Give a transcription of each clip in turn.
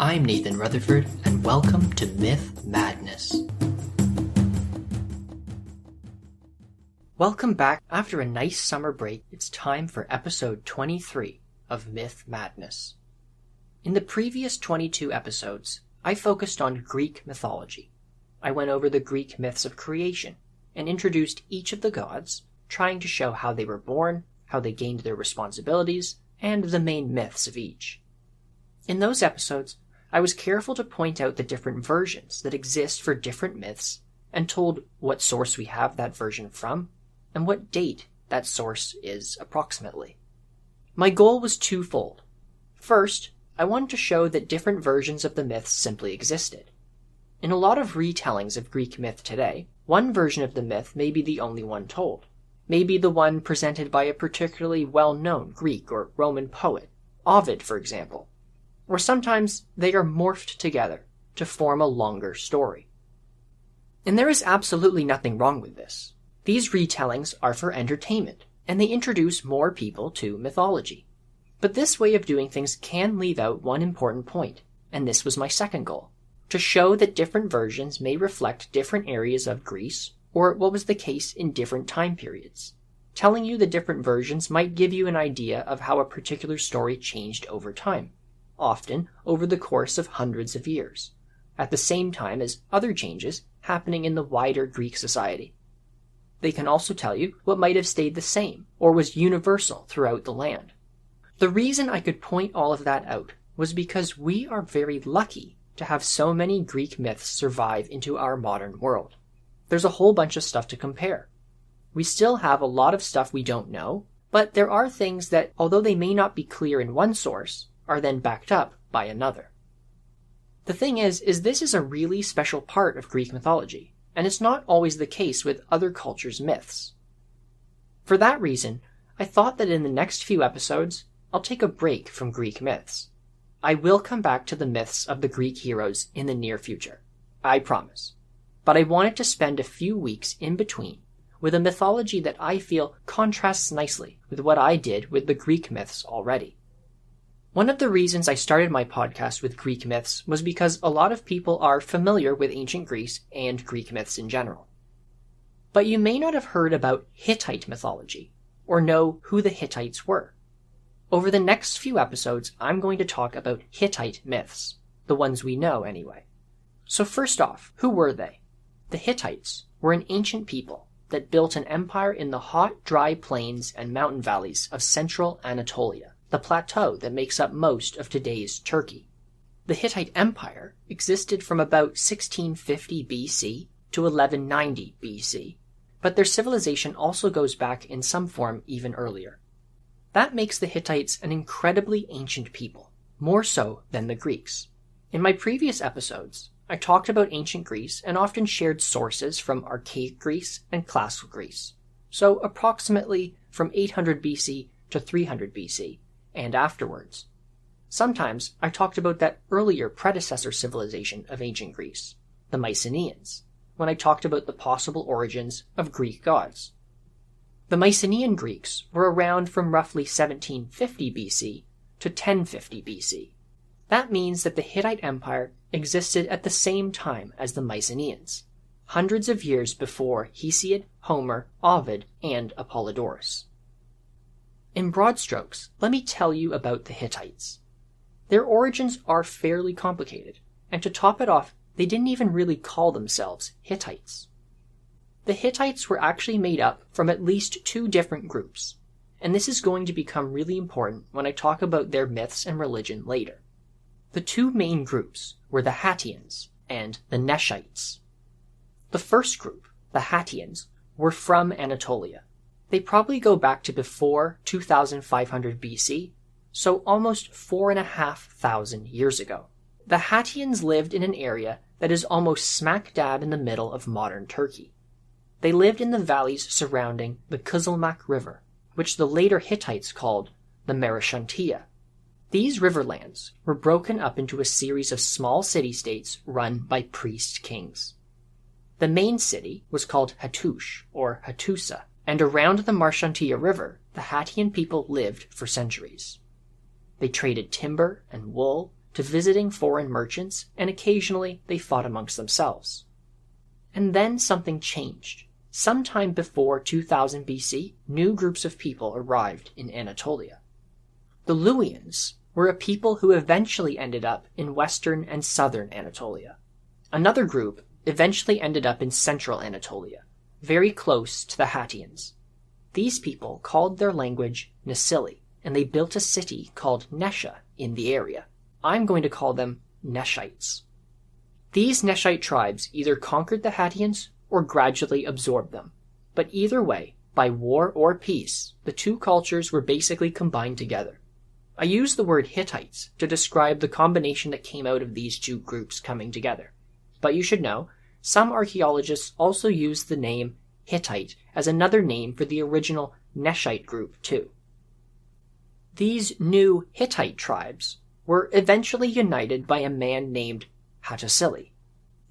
I'm Nathan Rutherford, and welcome to Myth Madness. Welcome back. After a nice summer break, it's time for episode 23 of Myth Madness. In the previous 22 episodes, I focused on Greek mythology. I went over the Greek myths of creation and introduced each of the gods, trying to show how they were born, how they gained their responsibilities, and the main myths of each. In those episodes, I was careful to point out the different versions that exist for different myths and told what source we have that version from and what date that source is approximately. My goal was twofold. First, I wanted to show that different versions of the myths simply existed. In a lot of retellings of Greek myth today, one version of the myth may be the only one told, maybe the one presented by a particularly well-known Greek or Roman poet, Ovid, for example. Or sometimes they are morphed together to form a longer story. And there is absolutely nothing wrong with this. These retellings are for entertainment, and they introduce more people to mythology. But this way of doing things can leave out one important point, and this was my second goal, to show that different versions may reflect different areas of Greece, or what was the case in different time periods. Telling you the different versions might give you an idea of how a particular story changed over time, often over the course of hundreds of years, at the same time as other changes happening in the wider Greek society. They can also tell you what might have stayed the same or was universal throughout the land. The reason I could point all of that out was because we are very lucky to have so many Greek myths survive into our modern world. There's a whole bunch of stuff to compare. We still have a lot of stuff we don't know, but there are things that, although they may not be clear in one source, are then backed up by another. The thing is this is a really special part of Greek mythology, and it's not always the case with other cultures' myths. For that reason, I thought that in the next few episodes, I'll take a break from Greek myths. I will come back to the myths of the Greek heroes in the near future, I promise. But I wanted to spend a few weeks in between with a mythology that I feel contrasts nicely with what I did with the Greek myths already. One of the reasons I started my podcast with Greek myths was because a lot of people are familiar with ancient Greece and Greek myths in general. But you may not have heard about Hittite mythology, or know who the Hittites were. Over the next few episodes, I'm going to talk about Hittite myths, the ones we know anyway. So first off, who were they? The Hittites were an ancient people that built an empire in the hot, dry plains and mountain valleys of central Anatolia, the plateau that makes up most of today's Turkey. The Hittite Empire existed from about 1650 BC to 1190 BC, but their civilization also goes back in some form even earlier. That makes the Hittites an incredibly ancient people, more so than the Greeks. In my previous episodes, I talked about ancient Greece and often shared sources from archaic Greece and classical Greece, so approximately from 800 BC to 300 BC, and afterwards. Sometimes I talked about that earlier predecessor civilization of ancient Greece, the Mycenaeans, when I talked about the possible origins of Greek gods. The Mycenaean Greeks were around from roughly 1750 BC to 1050 BC. That means that the Hittite Empire existed at the same time as the Mycenaeans, hundreds of years before Hesiod, Homer, Ovid, and Apollodorus. In broad strokes, let me tell you about the Hittites. Their origins are fairly complicated, and to top it off, they didn't even really call themselves Hittites. The Hittites were actually made up from at least two different groups, and this is going to become really important when I talk about their myths and religion later. The two main groups were the Hattians and the Neshites. The first group, the Hattians, were from Anatolia. They probably go back to before 2500 BC, so almost 4,500 years ago. The Hattians lived in an area that is almost smack dab in the middle of modern Turkey. They lived in the valleys surrounding the Kızılmak River, which the later Hittites called the Marashantia. These riverlands were broken up into a series of small city-states run by priest kings. The main city was called Hattush, or Hattusa, and around the Marashantia River, the Hattian people lived for centuries. They traded timber and wool to visiting foreign merchants, and occasionally they fought amongst themselves. And then something changed. Sometime before 2000 BC, new groups of people arrived in Anatolia. The Luwians were a people who eventually ended up in western and southern Anatolia. Another group eventually ended up in central Anatolia, very close to the Hattians. These people called their language Nasili, and they built a city called Nesha in the area. I'm going to call them Neshites. These Neshite tribes either conquered the Hattians or gradually absorbed them. But either way, by war or peace, the two cultures were basically combined together. I use the word Hittites to describe the combination that came out of these two groups coming together. But you should know, some archaeologists also use the name Hittite as another name for the original Neshite group too. These new Hittite tribes were eventually united by a man named Hattusili,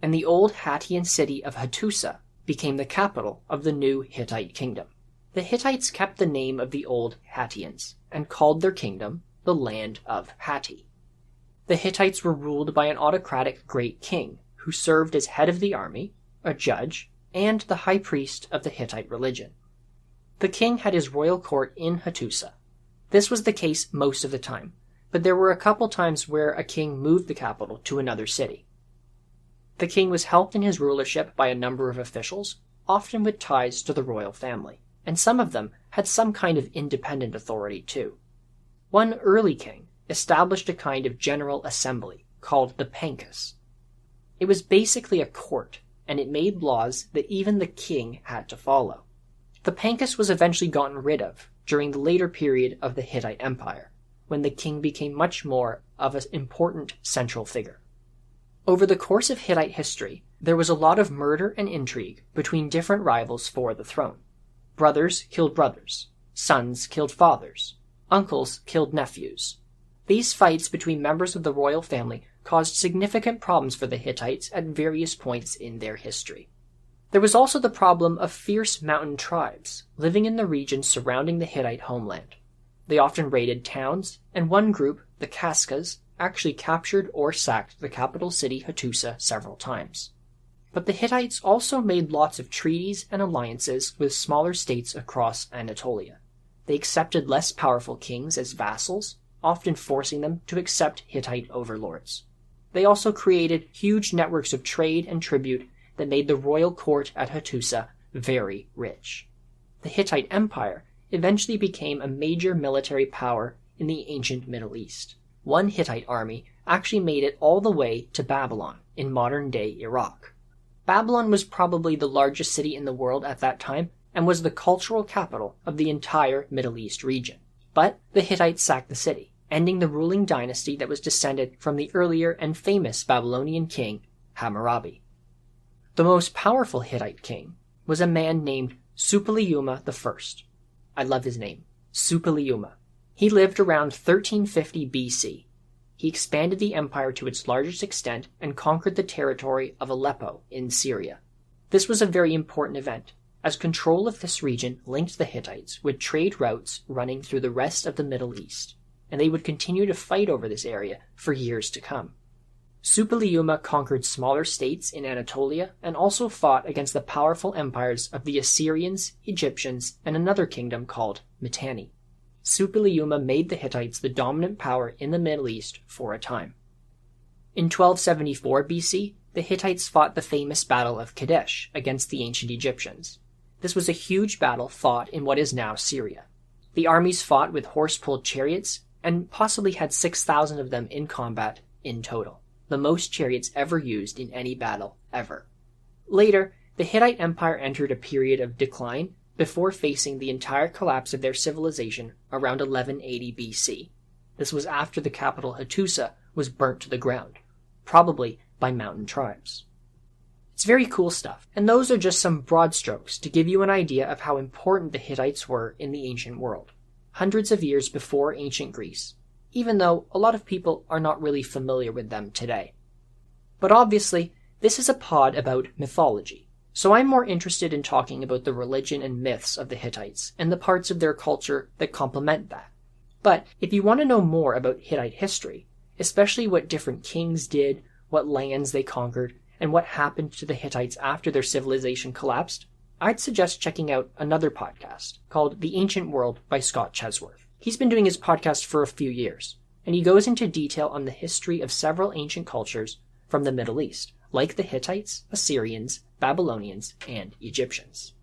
and the old Hattian city of Hattusa became the capital of the new Hittite kingdom. The Hittites kept the name of the old Hattians and called their kingdom the Land of Hatti. The Hittites were ruled by an autocratic great king who served as head of the army, a judge, and the high priest of the Hittite religion. The king had his royal court in Hattusa. This was the case most of the time, but there were a couple times where a king moved the capital to another city. The king was helped in his rulership by a number of officials, often with ties to the royal family, and some of them had some kind of independent authority too. One early king established a kind of general assembly called the Pancus. It was basically a court, and it made laws that even the king had to follow. The Pancus was eventually gotten rid of during the later period of the Hittite Empire, when the king became much more of an important central figure. Over the course of Hittite history, there was a lot of murder and intrigue between different rivals for the throne. Brothers killed brothers, sons killed fathers, uncles killed nephews. These fights between members of the royal family caused significant problems for the Hittites at various points in their history. There was also the problem of fierce mountain tribes living in the region surrounding the Hittite homeland. They often raided towns, and one group, the Kaskas, actually captured or sacked the capital city Hattusa several times. But the Hittites also made lots of treaties and alliances with smaller states across Anatolia. They accepted less powerful kings as vassals, often forcing them to accept Hittite overlords. They also created huge networks of trade and tribute that made the royal court at Hattusa very rich. The Hittite Empire eventually became a major military power in the ancient Middle East. One Hittite army actually made it all the way to Babylon in modern-day Iraq. Babylon was probably the largest city in the world at that time and was the cultural capital of the entire Middle East region. But the Hittites sacked the city, ending the ruling dynasty that was descended from the earlier and famous Babylonian king Hammurabi. The most powerful Hittite king was a man named Suppiluliuma I. I love his name, Suppiluliuma. He lived around 1350 BC. He expanded the empire to its largest extent and conquered the territory of Aleppo in Syria. This was a very important event, as control of this region linked the Hittites with trade routes running through the rest of the Middle East, and they would continue to fight over this area for years to come. Suppiluliuma conquered smaller states in Anatolia and also fought against the powerful empires of the Assyrians, Egyptians, and another kingdom called Mitanni. Suppiluliuma made the Hittites the dominant power in the Middle East for a time. In 1274 BC, the Hittites fought the famous Battle of Kadesh against the ancient Egyptians. This was a huge battle fought in what is now Syria. The armies fought with horse-pulled chariots and possibly had 6,000 of them in combat in total, the most chariots ever used in any battle ever. Later, the Hittite Empire entered a period of decline before facing the entire collapse of their civilization around 1180 BC. This was after the capital Hattusa was burnt to the ground, probably by mountain tribes. It's very cool stuff, and those are just some broad strokes to give you an idea of how important the Hittites were in the ancient world, hundreds of years before ancient Greece, even though a lot of people are not really familiar with them today. But obviously, this is a pod about mythology, so I'm more interested in talking about the religion and myths of the Hittites and the parts of their culture that complement that. But if you want to know more about Hittite history, especially what different kings did, what lands they conquered, and what happened to the Hittites after their civilization collapsed, I'd suggest checking out another podcast called The Ancient World by Scott Chesworth. He's been doing his podcast for a few years, and he goes into detail on the history of several ancient cultures from the Middle East, like the Hittites, Assyrians, Babylonians, and Egyptians.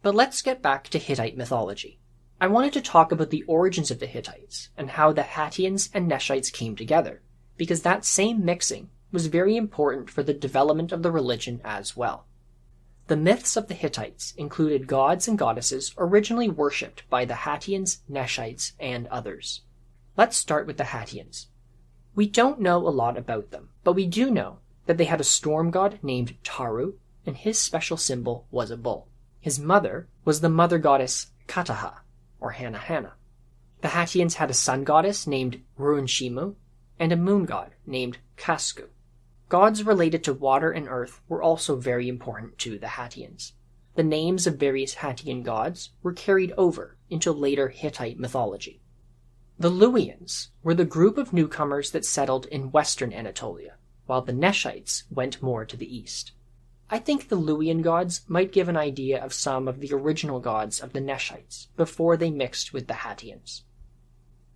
But let's get back to Hittite mythology. I wanted to talk about the origins of the Hittites and how the Hattians and Neshites came together, because that same mixing was very important for the development of the religion as well. The myths of the Hittites included gods and goddesses originally worshipped by the Hattians, Neshites, and others. Let's start with the Hattians. We don't know a lot about them, but we do know that they had a storm god named Taru, and his special symbol was a bull. His mother was the mother goddess Kataha, or Hanahana. The Hattians had a sun goddess named Rurunshimu, and a moon god named Kasku. Gods related to water and earth were also very important to the Hattians. The names of various Hattian gods were carried over into later Hittite mythology. The Luwians were the group of newcomers that settled in western Anatolia, while the Neshites went more to the east. I think the Luwian gods might give an idea of some of the original gods of the Neshites before they mixed with the Hattians.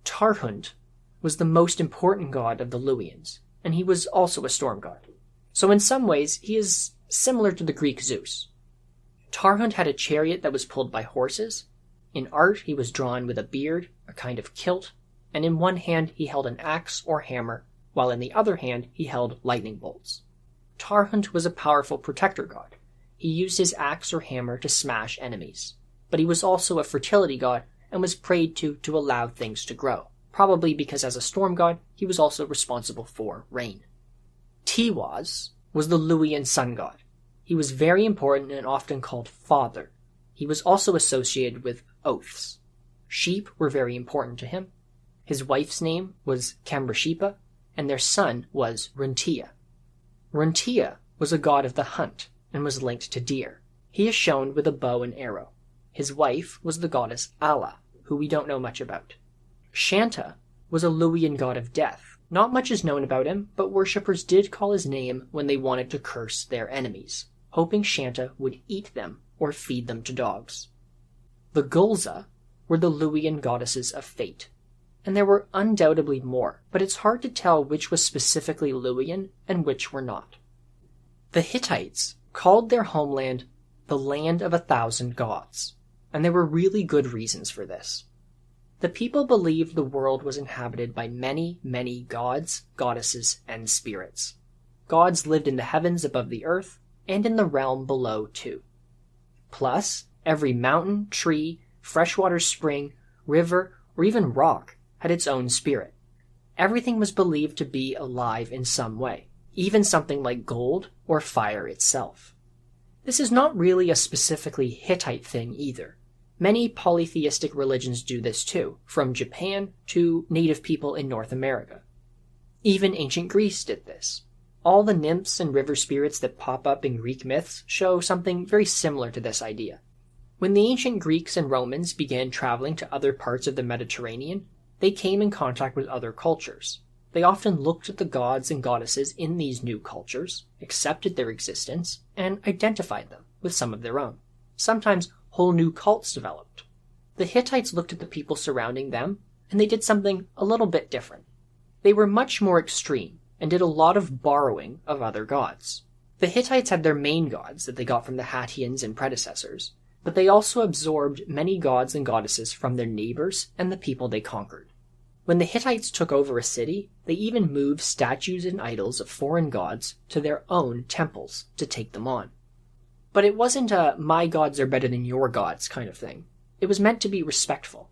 Tarhund was the most important god of the Luwians, and he was also a storm god. So in some ways, he is similar to the Greek Zeus. Tarhund had a chariot that was pulled by horses. In art, he was drawn with a beard, a kind of kilt, and in one hand he held an axe or hammer, while in the other hand he held lightning bolts. Tarhund was a powerful protector god. He used his axe or hammer to smash enemies. But he was also a fertility god and was prayed to allow things to grow, probably because as a storm god, he was also responsible for rain. Tiwaz was the Luwian sun god. He was very important and often called father. He was also associated with oaths. Sheep were very important to him. His wife's name was Kamrashipa, and their son was Runtia. Runtia was a god of the hunt and was linked to deer. He is shown with a bow and arrow. His wife was the goddess Ala, who we don't know much about. Shanta was a Luwian god of death. Not much is known about him, but worshippers did call his name when they wanted to curse their enemies, hoping Shanta would eat them or feed them to dogs. The Gulza were the Luwian goddesses of fate, and there were undoubtedly more, but it's hard to tell which was specifically Luwian and which were not. The Hittites called their homeland the Land of 1,000 Gods, and there were really good reasons for this. The people believed the world was inhabited by many, many gods, goddesses, and spirits. Gods lived in the heavens above the earth, and in the realm below too. Plus, every mountain, tree, freshwater spring, river, or even rock had its own spirit. Everything was believed to be alive in some way, even something like gold or fire itself. This is not really a specifically Hittite thing either. Many polytheistic religions do this too, from Japan to native people in North America. Even ancient Greece did this. All the nymphs and river spirits that pop up in Greek myths show something very similar to this idea. When the ancient Greeks and Romans began traveling to other parts of the Mediterranean, they came in contact with other cultures. They often looked at the gods and goddesses in these new cultures, accepted their existence, and identified them with some of their own. Sometimes whole new cults developed. The Hittites looked at the people surrounding them, and they did something a little bit different. They were much more extreme, and did a lot of borrowing of other gods. The Hittites had their main gods that they got from the Hattians and predecessors, but they also absorbed many gods and goddesses from their neighbors and the people they conquered. When the Hittites took over a city, they even moved statues and idols of foreign gods to their own temples to take them on. But it wasn't a my gods are better than your gods kind of thing. It was meant to be respectful.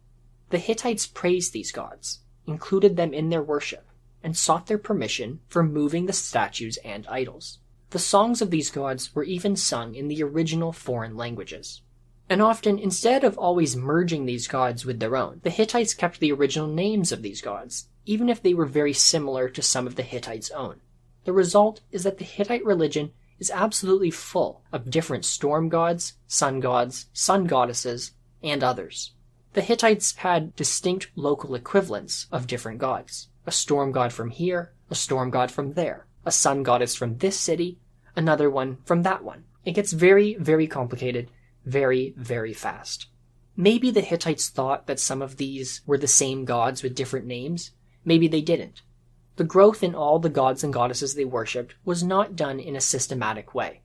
The Hittites praised these gods, included them in their worship, and sought their permission for moving the statues and idols. The songs of these gods were even sung in the original foreign languages. And often, instead of always merging these gods with their own, the Hittites kept the original names of these gods, even if they were very similar to some of the Hittites' own. The result is that the Hittite religion is absolutely full of different storm gods, sun goddesses, and others. The Hittites had distinct local equivalents of different gods. a storm god from here, a storm god from there, a sun goddess from this city, another one from that one. It gets very, very complicated, very, very fast. Maybe the Hittites thought that some of these were the same gods with different names. Maybe they didn't. The growth in all the gods and goddesses they worshipped was not done in a systematic way.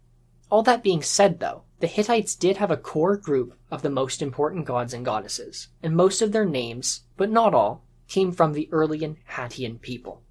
All that being said, though, the Hittites did have a core group of the most important gods and goddesses, and most of their names, but not all, came from the early Hattian people.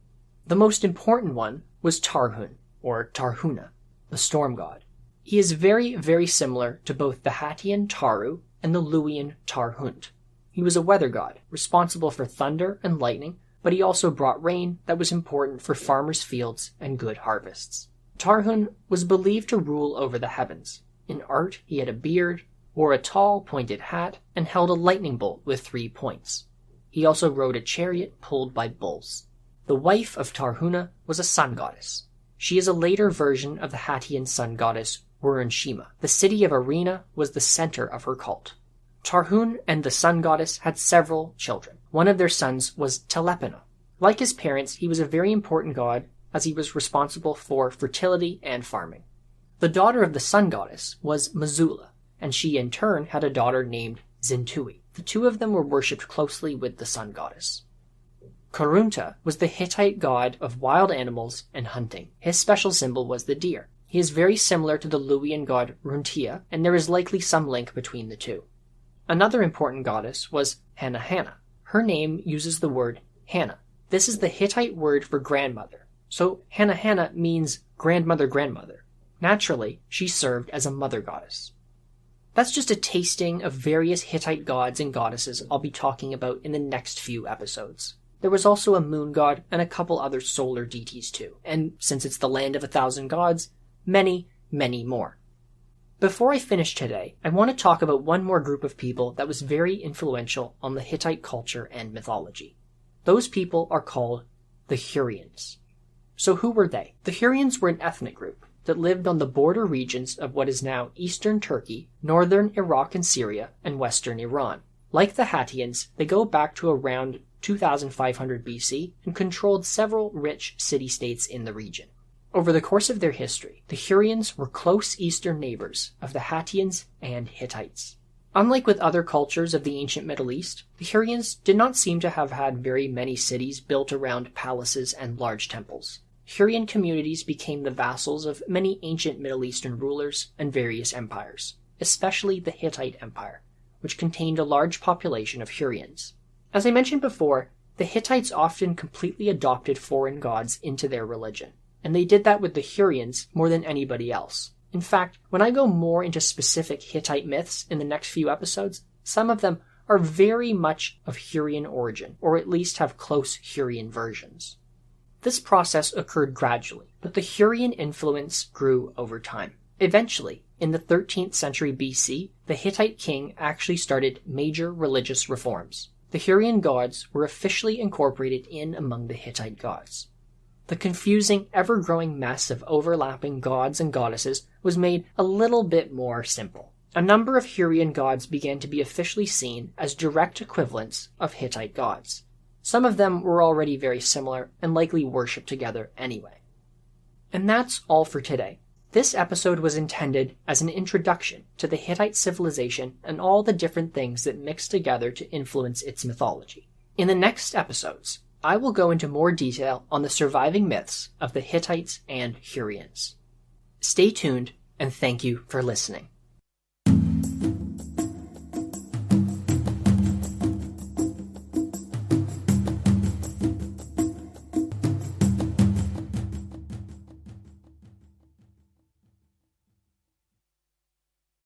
The most important one was Tarhun, or Tarhuna, the storm god. He is very, very similar to both the Hattian Taru and the Luwian Tarhunt. He was a weather god, responsible for thunder and lightning, but he also brought rain that was important for farmers' fields and good harvests. Tarhun was believed to rule over the heavens. In art, he had a beard, wore a tall, pointed hat, and held a lightning bolt with 3 points. He also rode a chariot pulled by bulls. The wife of Tarhuna was a sun goddess. She is a later version of the Hattian sun goddess Urunshima. The city of Arena was the center of her cult. Tarhun and the sun goddess had several children. One of their sons was Telepena. Like his parents, he was a very important god as he was responsible for fertility and farming. The daughter of the sun goddess was Mazula, and she in turn had a daughter named Zintui. The two of them were worshipped closely with the sun goddess. Karunta was the Hittite god of wild animals and hunting. His special symbol was the deer. He is very similar to the Luwian god Runtia, and there is likely some link between the two. Another important goddess was Hanahana. Her name uses the word Hannah. This is the Hittite word for grandmother. So Hanahana means grandmother. Naturally, she served as a mother goddess. That's just a tasting of various Hittite gods and goddesses I'll be talking about in the next few episodes. There was also a moon god and a couple other solar deities too, and since it's the land of 1,000 gods, many, many more. Before I finish today, I want to talk about one more group of people that was very influential on the Hittite culture and mythology. Those people are called the Hurrians. So who were they? The Hurrians were an ethnic group that lived on the border regions of what is now eastern Turkey, northern Iraq and Syria, and western Iran. Like the Hattians, they go back to around 2500 BC and controlled several rich city-states in the region. Over the course of their history, the Hurrians were close eastern neighbors of the Hattians and Hittites. Unlike with other cultures of the ancient Middle East, the Hurrians did not seem to have had very many cities built around palaces and large temples. Hurrian communities became the vassals of many ancient Middle Eastern rulers and various empires, especially the Hittite Empire, which contained a large population of Hurrians. As I mentioned before, the Hittites often completely adopted foreign gods into their religion, and they did that with the Hurrians more than anybody else. In fact, when I go more into specific Hittite myths in the next few episodes, some of them are very much of Hurrian origin, or at least have close Hurrian versions. This process occurred gradually, but the Hurrian influence grew over time. Eventually, in the 13th century BC, the Hittite king actually started major religious reforms. The Hurrian gods were officially incorporated in among the Hittite gods. The confusing, ever-growing mess of overlapping gods and goddesses was made a little bit more simple. A number of Hurrian gods began to be officially seen as direct equivalents of Hittite gods. Some of them were already very similar and likely worshipped together anyway. And that's all for today. This episode was intended as an introduction to the Hittite civilization and all the different things that mixed together to influence its mythology. In the next episodes, I will go into more detail on the surviving myths of the Hittites and Hurrians. Stay tuned, and thank you for listening.